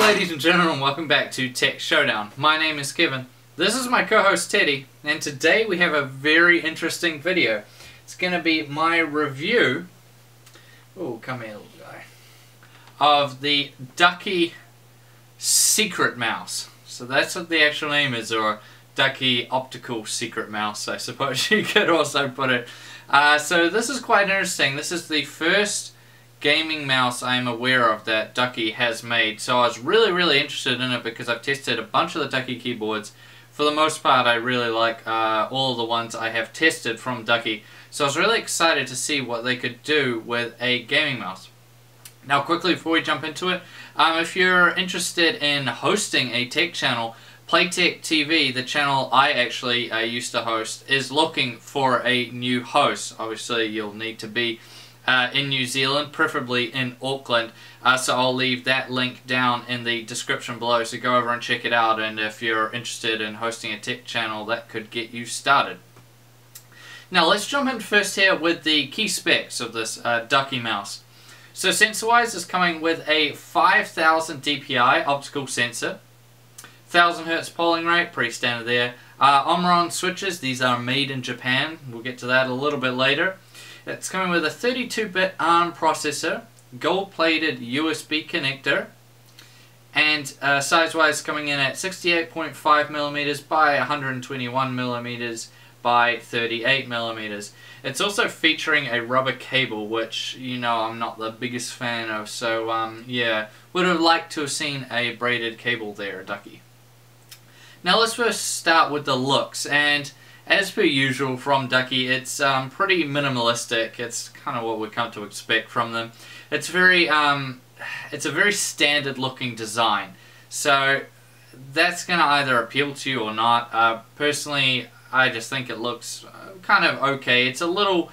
ladies and gentlemen, welcome back to Tech Showdown. My name is Kevin. This is my co-host Teddy, and today we have a very interesting video. It's going to be my review, oh come here little guy, of the Ducky secret mouse. So that's what the actual name is, or Ducky optical secret mouse, I suppose you could also put it. So this is quite interesting. This is the first gaming mouse I am aware of that Ducky has made. So I was really interested in it because I've tested a bunch of the Ducky keyboards. For the most part I really like all of the ones I have tested from Ducky. So I was really excited to see what they could do with a gaming mouse. Now quickly before we jump into it, if you're interested in hosting a tech channel, Playtech TV, the channel I actually used to host, is looking for a new host. Obviously you'll need to be in New Zealand, preferably in Auckland, so I'll leave that link down in the description below, so go over and check it out, and if you're interested in hosting a tech channel, that could get you started. Now let's jump in first here with the key specs of this Ducky mouse. So sensor-wise, it's coming with a 5000 DPI optical sensor, 1000 Hz polling rate, pretty standard there. Omron switches, these are made in Japan, we'll get to that a little bit later. It's coming with a 32-bit ARM processor, gold-plated USB connector, and size-wise coming in at 68.5mm by 121mm by 38mm. It's also featuring a rubber cable, which, you know, I'm not the biggest fan of, so yeah, would have liked to have seen a braided cable there, Ducky. Now let's first start with the looks, and as per usual from Ducky, it's pretty minimalistic. It's kind of what we come to expect from them. It's a very standard looking design, so that's going to either appeal to you or not. Personally, I just think it looks kind of okay. It's a little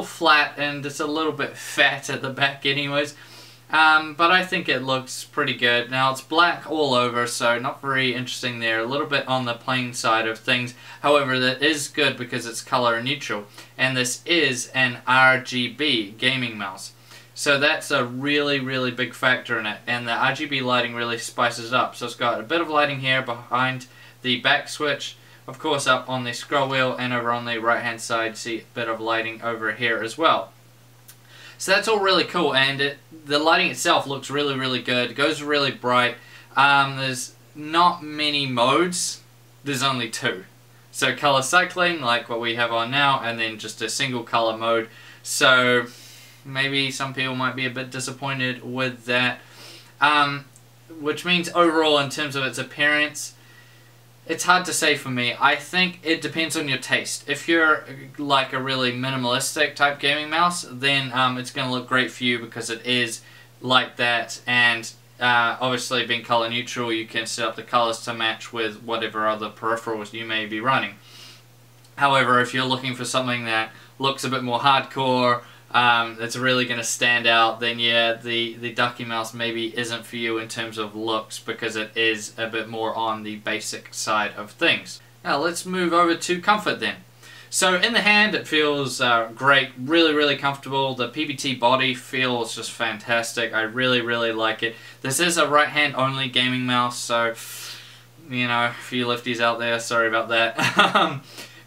flat and it's a little bit fat at the back anyways. But I think it looks pretty good. Now it's black all over, so not very interesting there. A little bit on the plain side of things. However, that is good because it's color neutral. And this is an RGB gaming mouse. So that's a really big factor in it. And the RGB lighting really spices it up. So it's got a bit of lighting here behind the back switch. Of course up on the scroll wheel, and over on the right hand side see a bit of lighting over here as well. So that's all really cool, and the lighting itself looks really good. It goes really bright. There's not many modes. There's only two. So color cycling, like what we have on now, and then just a single color mode. So maybe some people might be a bit disappointed with that. Which means overall, in terms of its appearance, it's hard to say for me. I think it depends on your taste. If you're like a really minimalistic type gaming mouse, then it's going to look great for you because it is like that, and obviously being color neutral, you can set up the colors to match with whatever other peripherals you may be running. However, if you're looking for something that looks a bit more hardcore, that's really going to stand out, then yeah, the Ducky mouse maybe isn't for you in terms of looks, because it is a bit more on the basic side of things. Now let's move over to comfort then. So in the hand it feels great, really comfortable. The PBT body feels just fantastic. I really like it. This is a right hand only gaming mouse, so you know, a few lefties out there, sorry about that.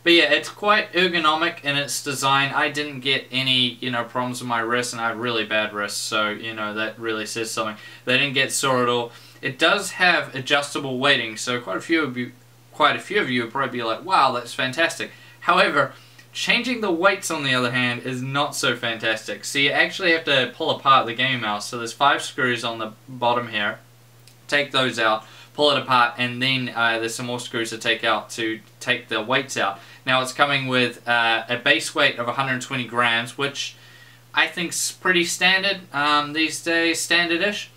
But yeah, it's quite ergonomic in its design. I didn't get any, you know, problems with my wrists, and I have really bad wrists, so, you know, that really says something. They didn't get sore at all. It does have adjustable weighting, so quite a few of you would probably be like, wow, that's fantastic. However, changing the weights on the other hand is not so fantastic. So you actually have to pull apart the gaming mouse. So there's 5 screws on the bottom here. Take those out, pull it apart, and then there's some more screws to take out to take the weights out. Now it's coming with a base weight of 120 grams, which I think is pretty standard these days, standard-ish.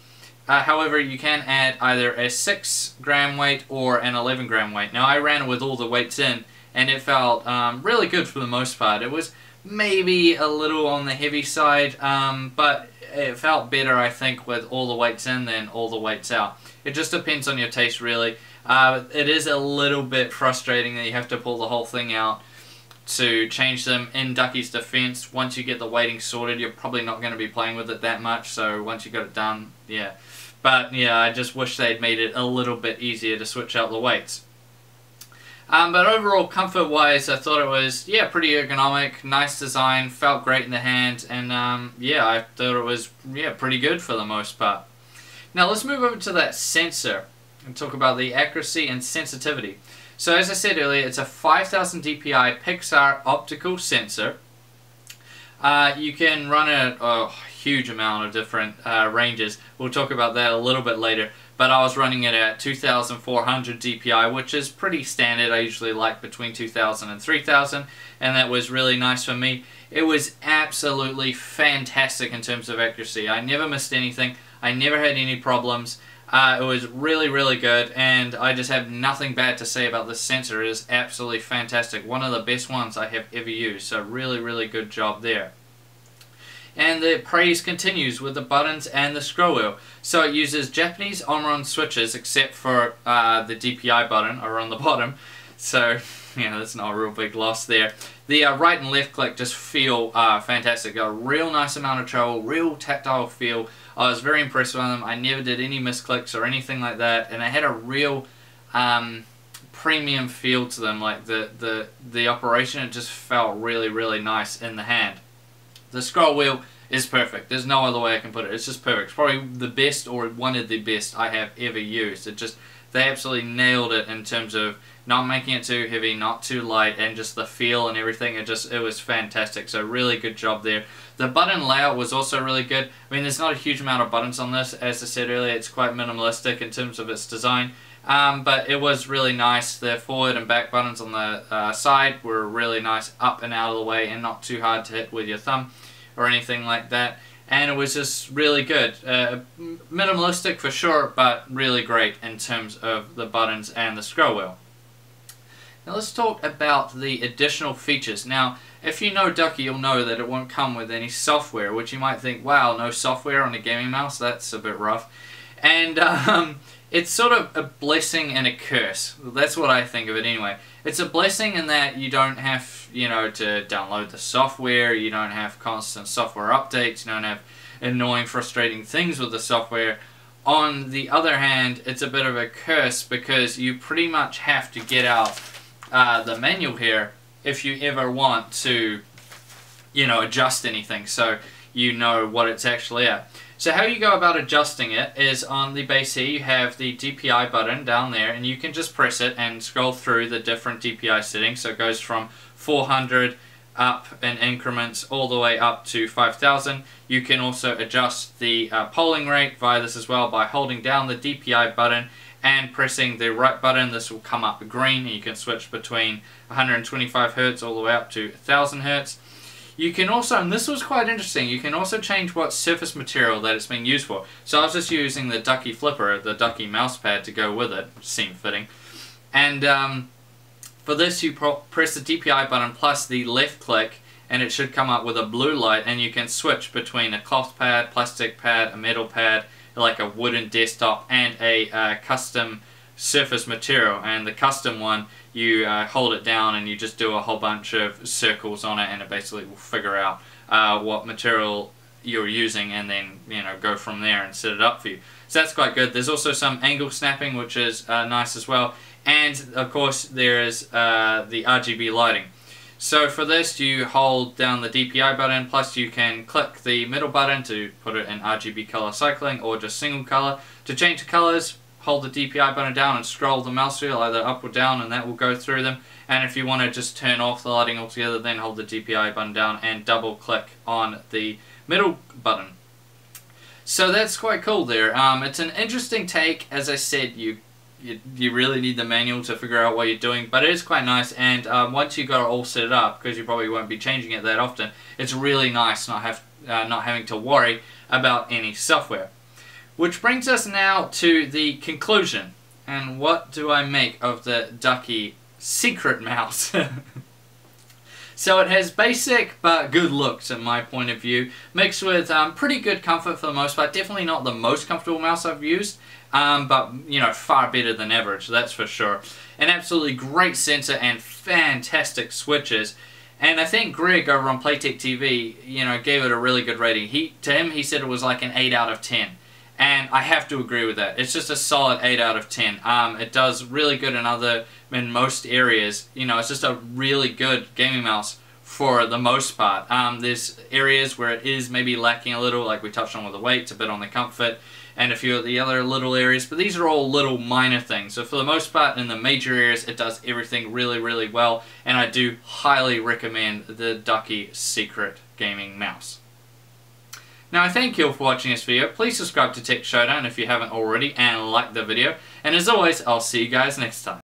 However, you can add either a 6 gram weight or an 11 gram weight. Now I ran it with all the weights in, and it felt really good for the most part. It was maybe a little on the heavy side, but it felt better, I think, with all the weights in than all the weights out. It just depends on your taste, really. It is a little bit frustrating that you have to pull the whole thing out to change them. In Ducky's defense, once you get the weighting sorted, you're probably not going to be playing with it that much, so once you got it done, yeah, But yeah, I just wish they'd made it a little bit easier to switch out the weights. But overall, comfort-wise, I thought it was, yeah, pretty ergonomic, nice design, felt great in the hand, and yeah, I thought it was, yeah, pretty good for the most part. Now let's move over to that sensor and talk about the accuracy and sensitivity. So as I said earlier, it's a 5000 dpi Pixar optical sensor. You can run it a huge amount of different ranges. We'll talk about that a little bit later. But I was running it at 2400 dpi, which is pretty standard. I usually like between 2000 and 3000, and that was really nice for me. It was absolutely fantastic in terms of accuracy. I never missed anything. I never had any problems. It was really, really good, and I just have nothing bad to say about this sensor. It is absolutely fantastic. One of the best ones I have ever used, so really, really good job there. And the praise continues with the buttons and the scroll wheel. So it uses Japanese on-run switches, except for the DPI button are on the bottom. So, yeah, that's not a real big loss there. The right and left click just feel fantastic. Got a real nice amount of travel, real tactile feel. I was very impressed with them. I never did any misclicks or anything like that, and they had a real premium feel to them. Like the operation, it just felt really, really nice in the hand. The scroll wheel is perfect. There's no other way I can put it. It's just perfect. It's probably the best, or one of the best I have ever used. They absolutely nailed it in terms of not making it too heavy, not too light, and just the feel and everything. It was fantastic. So really good job there. The button layout was also really good. I mean, there's not a huge amount of buttons on this. As I said earlier, it's quite minimalistic in terms of its design. But it was really nice. The forward and back buttons on the side were really nice, up and out of the way, and not too hard to hit with your thumb or anything like that. And it was just really good. Minimalistic for sure, but really great in terms of the buttons and the scroll wheel. Now let's talk about the additional features. Now, if you know Ducky, you'll know that it won't come with any software, which you might think, wow, no software on a gaming mouse? That's a bit rough. And it's sort of a blessing and a curse. That's what I think of it anyway. It's a blessing in that you don't have, you know, to download the software, you don't have constant software updates, you don't have annoying, frustrating things with the software. On the other hand, it's a bit of a curse because you pretty much have to get out the manual here if you ever want to, you know, adjust anything, so you know what it's actually at. So how you go about adjusting it is on the base here you have the DPI button down there, and you can just press it and scroll through the different DPI settings. So it goes from 400 up in increments all the way up to 5000. You can also adjust the polling rate via this as well by holding down the DPI button and pressing the right button. This will come up green, and you can switch between 125 Hz all the way up to 1000 Hz. You can also, and this was quite interesting, you can also change what surface material that it's being used for. So I was just using the Ducky flipper, the Ducky mouse pad to go with it, which seemed fitting. And for this you press the DPI button plus the left click, and it should come up with a blue light, and you can switch between a cloth pad, plastic pad, a metal pad, like a wooden desktop, and a custom surface material. And the custom one, you hold it down and you just do a whole bunch of circles on it, and it basically will figure out what material you're using, and then, you know, go from there and set it up for you. So that's quite good. There's also some angle snapping, which is nice as well. And of course there is the RGB lighting. So for this you hold down the DPI button, plus you can click the middle button to put it in RGB color cycling or just single color. To change the colors, hold the DPI button down and scroll the mouse wheel either up or down, and that will go through them. And if you want to just turn off the lighting altogether, then hold the DPI button down and double click on the middle button. So that's quite cool there. It's an interesting take. As I said, you really need the manual to figure out what you're doing, but it is quite nice. And once you got it all set up, because you probably won't be changing it that often, it's really nice not having to worry about any software. Which brings us now to the conclusion. And what do I make of the Ducky secret mouse? So it has basic but good looks in my point of view, mixed with pretty good comfort for the most part. Definitely not the most comfortable mouse I've used, but you know, far better than average, that's for sure. An absolutely great sensor and fantastic switches. And I think Greg over on Playtech TV, you know, gave it a really good rating. To him, he said it was like an 8 out of 10. And I have to agree with that. It's just a solid 8 out of 10. It does really good in most areas. You know, it's just a really good gaming mouse for the most part. There's areas where it is maybe lacking a little, like we touched on with the weight, a bit on the comfort, and a few of the other little areas, but these are all little minor things. So for the most part, in the major areas, it does everything really, really well, and I do highly recommend the Ducky Secret Gaming Mouse. Now, I thank you all for watching this video. Please subscribe to Tech Showdown if you haven't already, and like the video. And as always, I'll see you guys next time.